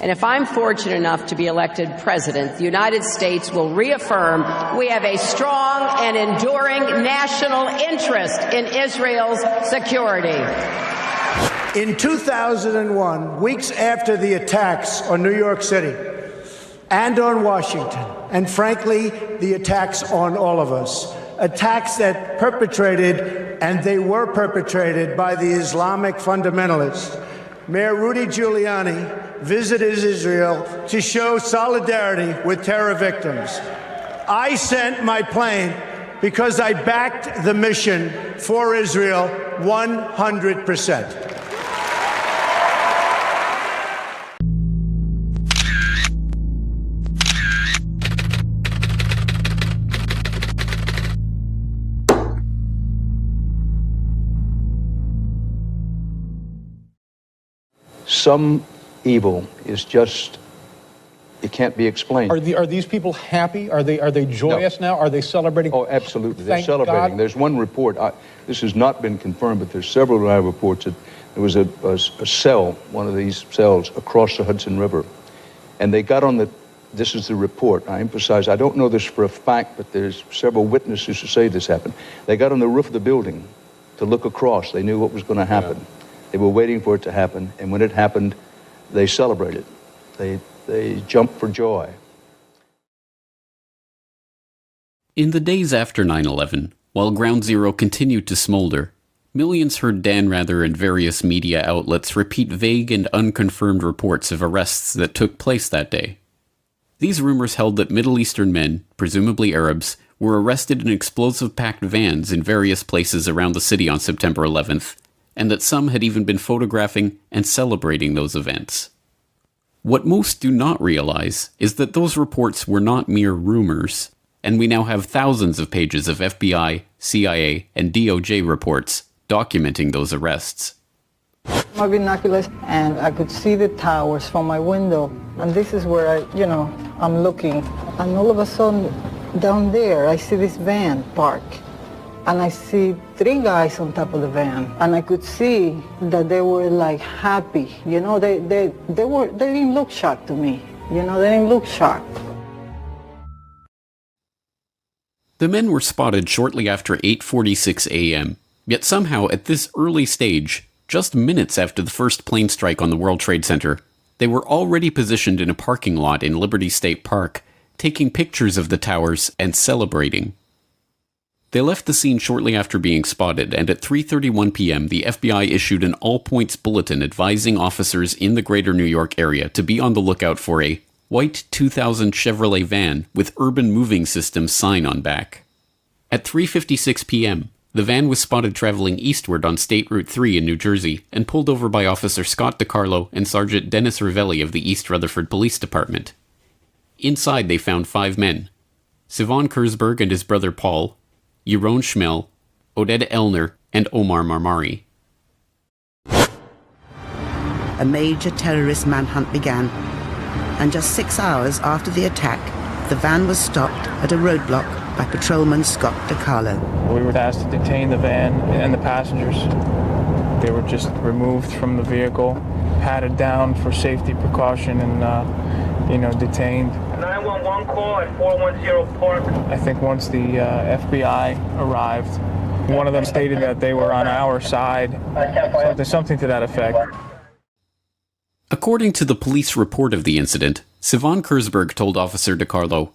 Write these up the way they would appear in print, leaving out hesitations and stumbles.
And if I'm fortunate enough to be elected president, the United States will reaffirm we have a strong and enduring national interest in Israel's security. In 2001, weeks after the attacks on New York City and on Washington, and frankly, the attacks on all of us, attacks that perpetrated, and they were perpetrated by the Islamic fundamentalists, Mayor Rudy Giuliani visited Israel to show solidarity with terror victims. I sent my plane because I backed the mission for Israel 100%. Some evil is just, it can't be explained. Are these people happy? Are they joyous now? Are they celebrating? Oh, absolutely. They're Thank celebrating. God. There's one report, this has not been confirmed, but there's several reports that there was a cell, one of these cells, across the Hudson River. And they got on this is the report. I emphasize, I don't know this for a fact, but there's several witnesses who say this happened. They got on the roof of the building to look across. They knew what was going to happen. Yeah. They were waiting for it to happen, and when it happened, they celebrated. They jumped for joy. In the days after 9/11, while Ground Zero continued to smolder, millions heard Dan Rather and various media outlets repeat vague and unconfirmed reports of arrests that took place that day. These rumors held that Middle Eastern men, presumably Arabs, were arrested in explosive-packed vans in various places around the city on September 11th, and that some had even been photographing and celebrating those events. What most do not realize is that those reports were not mere rumors, and we now have thousands of pages of FBI, CIA, and DOJ reports documenting those arrests. My binoculars, and I could see the towers from my window, and this is where I'm looking, and all of a sudden, down there, I see this van parked. And I see 3 guys on top of the van, and I could see that they were like happy. They didn't look shocked to me. They didn't look shocked. The men were spotted shortly after 8:46 a.m., yet somehow at this early stage, just minutes after the first plane strike on the World Trade Center, they were already positioned in a parking lot in Liberty State Park, taking pictures of the towers and celebrating. They left the scene shortly after being spotted, and at 3:31 p.m. the FBI issued an all-points bulletin advising officers in the greater New York area to be on the lookout for a white 2000 Chevrolet van with Urban Moving Systems sign on back. At 3:56 p.m., the van was spotted traveling eastward on State Route 3 in New Jersey and pulled over by Officer Scott DiCarlo and Sergeant Dennis Ravelli of the East Rutherford Police Department. Inside they found 5 men: Sivan Kurzberg and his brother Paul, Yaron Schmel, Oded Elner, and Omar Marmari. A major terrorist manhunt began, and just 6 hours after the attack, the van was stopped at a roadblock by Patrolman Scott DiCarlo. We were asked to detain the van and the passengers. They were just removed from the vehicle, patted down for safety precaution, and detained. 911 call at 410 Park. I think once the FBI arrived, one of them stated that they were on our side. So there's something to that effect. According to the police report of the incident, Sivan Kurzberg told Officer DiCarlo,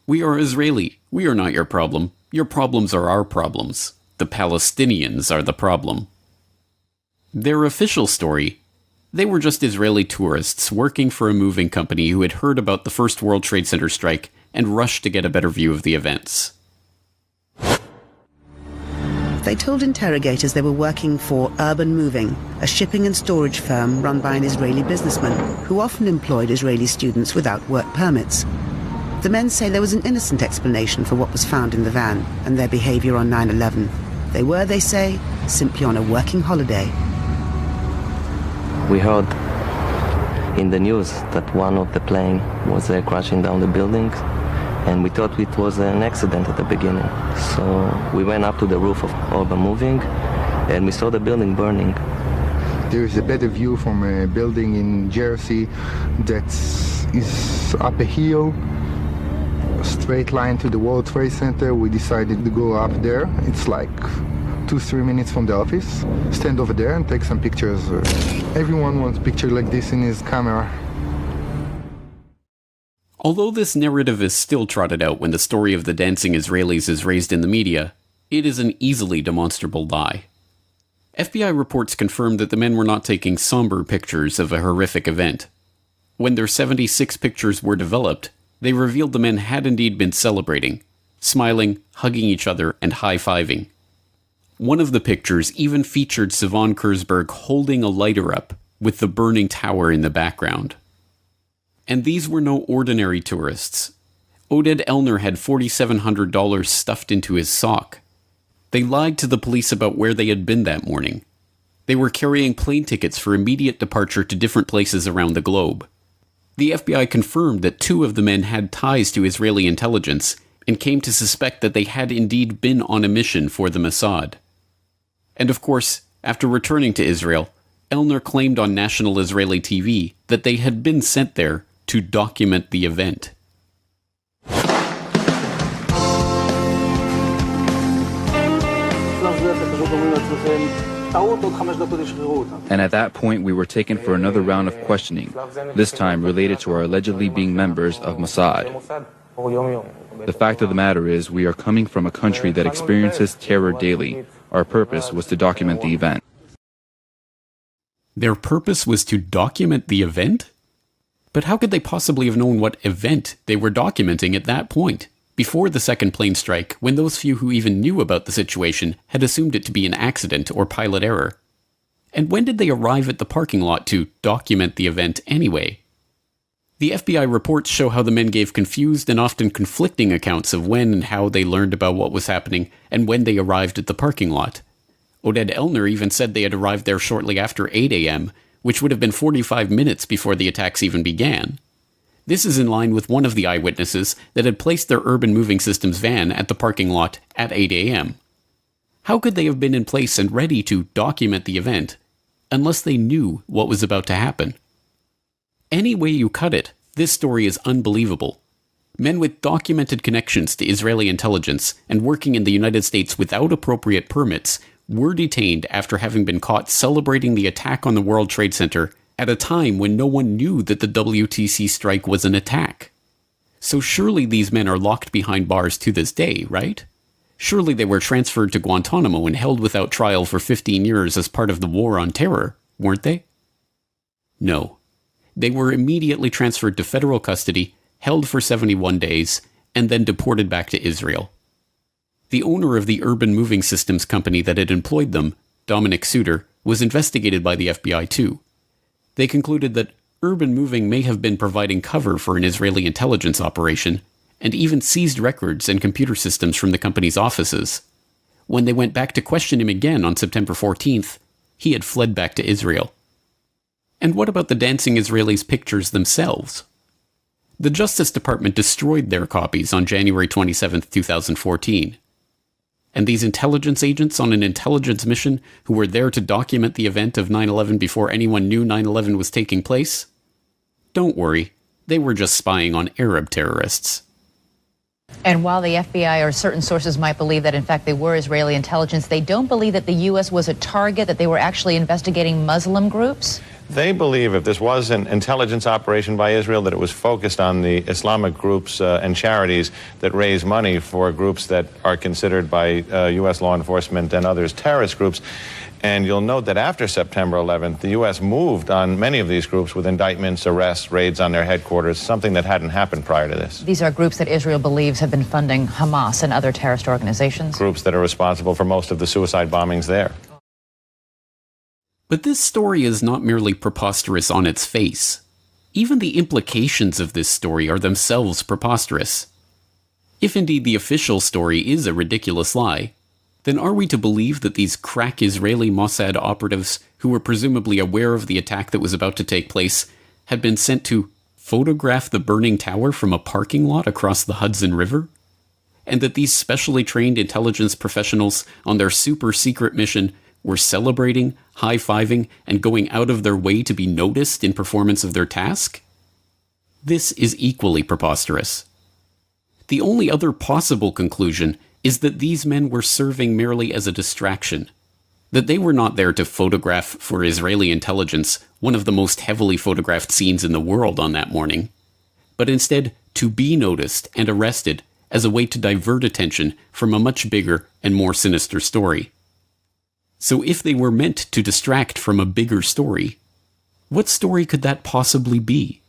"We are Israeli. We are not your problem. Your problems are our problems. The Palestinians are the problem." Their official story: they were just Israeli tourists working for a moving company who had heard about the first World Trade Center strike and rushed to get a better view of the events. They told interrogators they were working for Urban Moving, a shipping and storage firm run by an Israeli businessman who often employed Israeli students without work permits. The men say there was an innocent explanation for what was found in the van and their behavior on 9/11. They were, they say, simply on a working holiday. We heard in the news that one of the plane was crashing down the building, and we thought it was an accident at the beginning. So we went up to the roof of Urban Moving, and we saw the building burning. There is a better view from a building in Jersey that is up a hill, a straight line to the World Trade Center. We decided to go up there. It's like 2-3 minutes from the office. Stand over there and take some pictures. Everyone wants a picture like this in his camera. Although this narrative is still trotted out when the story of the dancing Israelis is raised in the media, it is an easily demonstrable lie. FBI reports confirmed that the men were not taking somber pictures of a horrific event. When their 76 pictures were developed, they revealed the men had indeed been celebrating, smiling, hugging each other, and high-fiving. One of the pictures even featured Sivan Kurzberg holding a lighter up, with the burning tower in the background. And these were no ordinary tourists. Oded Elner had $4,700 stuffed into his sock. They lied to the police about where they had been that morning. They were carrying plane tickets for immediate departure to different places around the globe. The FBI confirmed that 2 of the men had ties to Israeli intelligence and came to suspect that they had indeed been on a mission for the Mossad. And of course, after returning to Israel, Elner claimed on national Israeli TV that they had been sent there to document the event. And at that point, we were taken for another round of questioning, this time related to our allegedly being members of Mossad. The fact of the matter is, we are coming from a country that experiences terror daily. Our purpose was to document the event. Their purpose was to document the event? But how could they possibly have known what event they were documenting at that point, before the second plane strike, when those few who even knew about the situation had assumed it to be an accident or pilot error? And when did they arrive at the parking lot to document the event anyway? The FBI reports show how the men gave confused and often conflicting accounts of when and how they learned about what was happening and when they arrived at the parking lot. Oded Elner even said they had arrived there shortly after 8 a.m., which would have been 45 minutes before the attacks even began. This is in line with one of the eyewitnesses that had placed their urban moving systems van at the parking lot at 8 a.m. How could they have been in place and ready to document the event unless they knew what was about to happen? Any way you cut it, this story is unbelievable. Men with documented connections to Israeli intelligence and working in the United States without appropriate permits were detained after having been caught celebrating the attack on the World Trade Center at a time when no one knew that the WTC strike was an attack. So surely these men are locked behind bars to this day, right? Surely they were transferred to Guantanamo and held without trial for 15 years as part of the war on terror, weren't they? No. They were immediately transferred to federal custody, held for 71 days, and then deported back to Israel. The owner of the urban moving systems company that had employed them, Dominic Suter, was investigated by the FBI too. They concluded that urban moving may have been providing cover for an Israeli intelligence operation, and even seized records and computer systems from the company's offices. When they went back to question him again on September 14th, he had fled back to Israel. And what about the dancing Israelis' pictures themselves? The Justice Department destroyed their copies on January 27, 2014. And these intelligence agents on an intelligence mission who were there to document the event of 9/11 before anyone knew 9/11 was taking place? Don't worry, they were just spying on Arab terrorists. And while the FBI or certain sources might believe that in fact they were Israeli intelligence, they don't believe that the U.S. was a target, that they were actually investigating Muslim groups? They believe if this was an intelligence operation by Israel, that it was focused on the Islamic groups and charities that raise money for groups that are considered by U.S. law enforcement and others terrorist groups. And you'll note that after September 11th, the U.S. moved on many of these groups with indictments, arrests, raids on their headquarters, something that hadn't happened prior to this. These are groups that Israel believes have been funding Hamas and other terrorist organizations. Groups that are responsible for most of the suicide bombings there. But this story is not merely preposterous on its face. Even the implications of this story are themselves preposterous. If indeed the official story is a ridiculous lie, then are we to believe that these crack Israeli Mossad operatives, who were presumably aware of the attack that was about to take place, had been sent to photograph the burning tower from a parking lot across the Hudson River? And that these specially trained intelligence professionals on their super-secret mission were celebrating, high-fiving, and going out of their way to be noticed in performance of their task? This is equally preposterous. The only other possible conclusion is that these men were serving merely as a distraction, that they were not there to photograph for Israeli intelligence one of the most heavily photographed scenes in the world on that morning, but instead to be noticed and arrested as a way to divert attention from a much bigger and more sinister story. So if they were meant to distract from a bigger story, what story could that possibly be?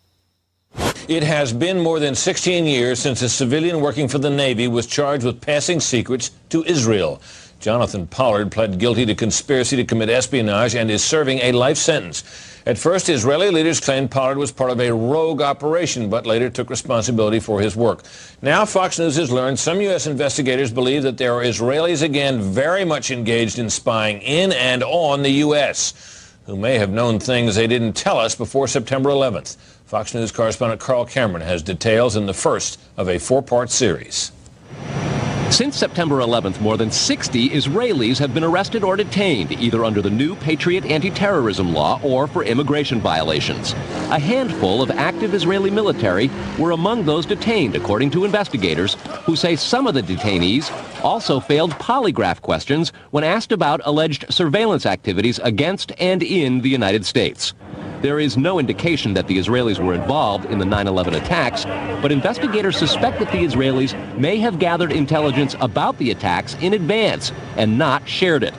It has been more than 16 years since a civilian working for the Navy was charged with passing secrets to Israel. Jonathan Pollard pled guilty to conspiracy to commit espionage and is serving a life sentence. At first, Israeli leaders claimed Pollard was part of a rogue operation, but later took responsibility for his work. Now, Fox News has learned some U.S. investigators believe that there are Israelis again very much engaged in spying in and on the U.S., who may have known things they didn't tell us before September 11th. Fox News correspondent Carl Cameron has details in the first of a four-part series. Since September 11th, more than 60 Israelis have been arrested or detained, either under the new Patriot anti-terrorism law or for immigration violations. A handful of active Israeli military were among those detained, according to investigators, who say some of the detainees also failed polygraph questions when asked about alleged surveillance activities against and in the United States. There is no indication that the Israelis were involved in the 9/11 attacks, but investigators suspect that the Israelis may have gathered intelligence about the attacks in advance and not shared it.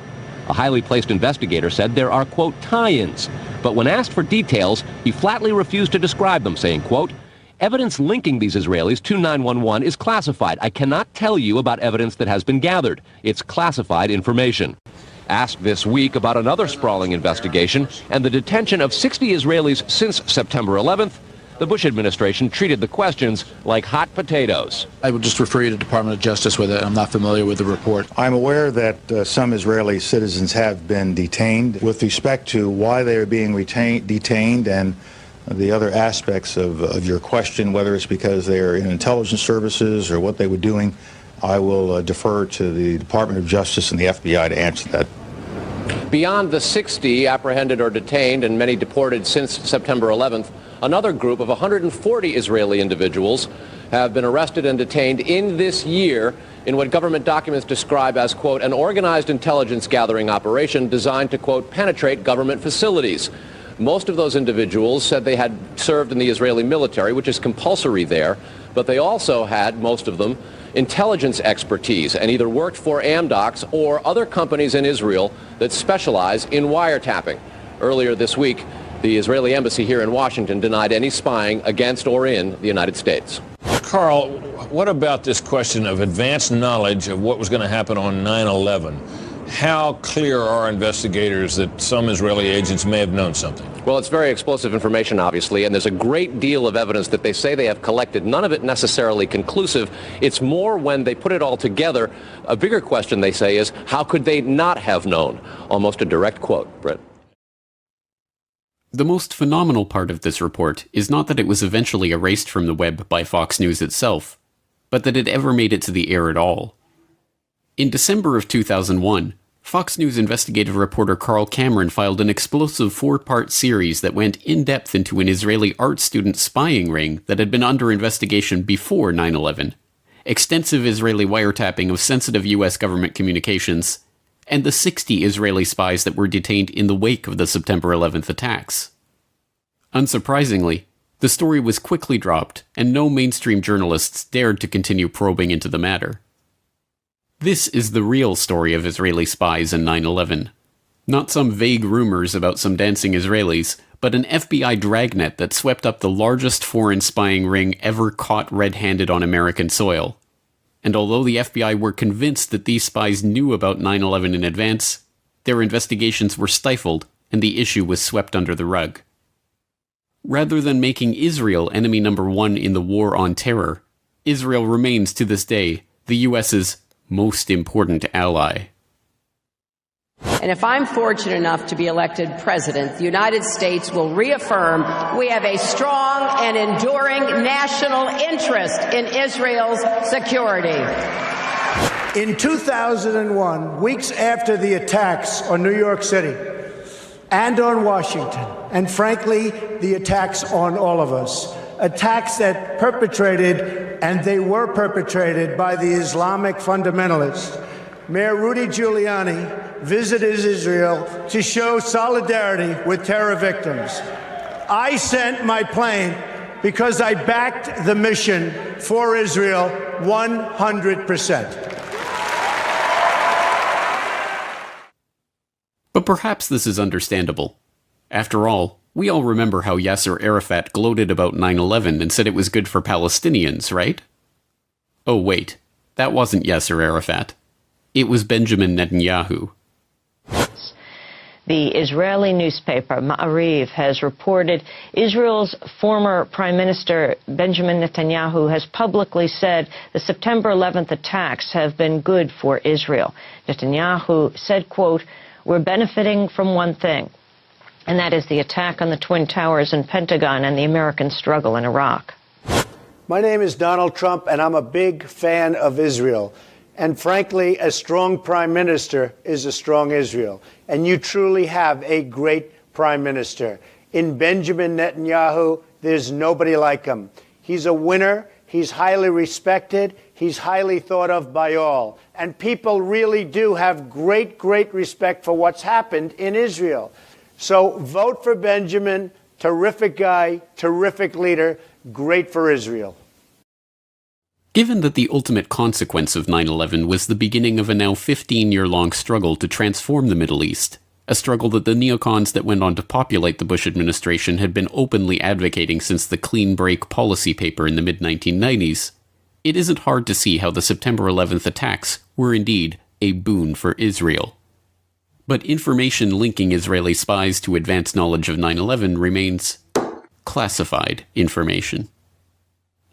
A highly placed investigator said there are, quote, tie-ins, but when asked for details, he flatly refused to describe them, saying, quote, evidence linking these Israelis to 9/11 is classified. I cannot tell you about evidence that has been gathered. It's classified information. Asked this week about another sprawling investigation and the detention of 60 Israelis since September 11th, the Bush administration treated the questions like hot potatoes. I would just refer you to the Department of Justice with it. I'm not familiar with the report. I'm aware that some Israeli citizens have been detained. With respect to why they are being detained and the other aspects of your question, whether it's because they are in intelligence services or what they were doing, I will defer to the Department of Justice and the FBI to answer that. Beyond the 60 apprehended or detained and many deported since September 11th, another group of 140 Israeli individuals have been arrested and detained in this year in what government documents describe as, quote, an organized intelligence gathering operation designed to, quote, penetrate government facilities. Most of those individuals said they had served in the Israeli military, which is compulsory there, but they also had, most of them, intelligence expertise and either worked for Amdocs or other companies in Israel that specialize in wiretapping. Earlier this week, the Israeli embassy here in Washington denied any spying against or in the United States. Carl, what about this question of advanced knowledge of what was going to happen on 9/11? How clear are investigators that some Israeli agents may have known something? Well, it's very explosive information, obviously, and there's a great deal of evidence that they say they have collected, none of it necessarily conclusive. It's more when they put it all together. A bigger question, they say, is how could they not have known? Almost a direct quote, Britt. The most phenomenal part of this report is not that it was eventually erased from the web by Fox News itself, but that it ever made it to the air at all. In December of 2001, Fox News investigative reporter Carl Cameron filed an explosive 4-part series that went in-depth into an Israeli art student spying ring that had been under investigation before 9/11, extensive Israeli wiretapping of sensitive U.S. government communications, and the 60 Israeli spies that were detained in the wake of the September 11th attacks. Unsurprisingly, the story was quickly dropped, and no mainstream journalists dared to continue probing into the matter. This is the real story of Israeli spies and 9/11. Not some vague rumors about some dancing Israelis, but an FBI dragnet that swept up the largest foreign spying ring ever caught red-handed on American soil. And although the FBI were convinced that these spies knew about 9/11 in advance, their investigations were stifled and the issue was swept under the rug. Rather than making Israel enemy number one in the war on terror, Israel remains to this day the U.S.'s most important ally. And if I'm fortunate enough to be elected president, the United States will reaffirm we have a strong and enduring national interest in Israel's security. In 2001, weeks after the attacks on New York City and on Washington, and frankly, the attacks on all of us, attacks that perpetrated, and they were perpetrated by the Islamic fundamentalists, Mayor Rudy Giuliani visited Israel to show solidarity with terror victims. I sent my plane because I backed the mission for Israel 100%. But perhaps this is understandable. After all, we all remember how Yasser Arafat gloated about 9/11 and said it was good for Palestinians, right? Oh wait, that wasn't Yasser Arafat. It was Benjamin Netanyahu. The Israeli newspaper Ma'ariv has reported Israel's former Prime Minister Benjamin Netanyahu has publicly said the September 11th attacks have been good for Israel. Netanyahu said, quote, "We're benefiting from one thing, and that is the attack on the Twin Towers and Pentagon and the American struggle in Iraq." My name is Donald Trump, and I'm a big fan of Israel. And frankly, a strong prime minister is a strong Israel. And you truly have a great prime minister. In Benjamin Netanyahu, there's nobody like him. He's a winner. He's highly respected. He's highly thought of by all. And people really do have great, great respect for what's happened in Israel. So vote for Benjamin. Terrific guy, terrific leader, great for Israel. Given that the ultimate consequence of 9/11 was the beginning of a now 15-year-long struggle to transform the Middle East, a struggle that the neocons that went on to populate the Bush administration had been openly advocating since the clean break policy paper in the mid-1990s, it isn't hard to see how the September 11th attacks were indeed a boon for Israel. But information linking Israeli spies to advance knowledge of 9/11 remains classified information.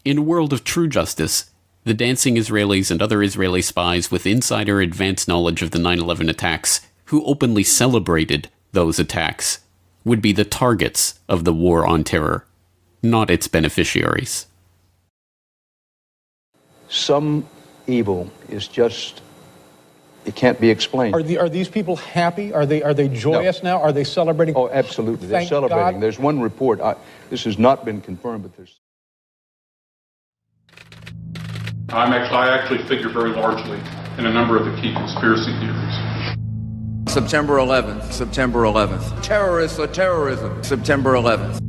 In a world of true justice, the dancing Israelis and other Israeli spies with insider advance knowledge of the 9/11 attacks, who openly celebrated those attacks, would be the targets of the war on terror, not its beneficiaries. Some evil is just, it can't be explained. Are these people happy? Are they joyous now? Are they celebrating? Oh, absolutely. They're Thank celebrating. God. There's one report. This has not been confirmed, but there's... I actually figure very largely in a number of the key conspiracy theories. September 11th, September 11th. Terrorists or terrorism, September 11th.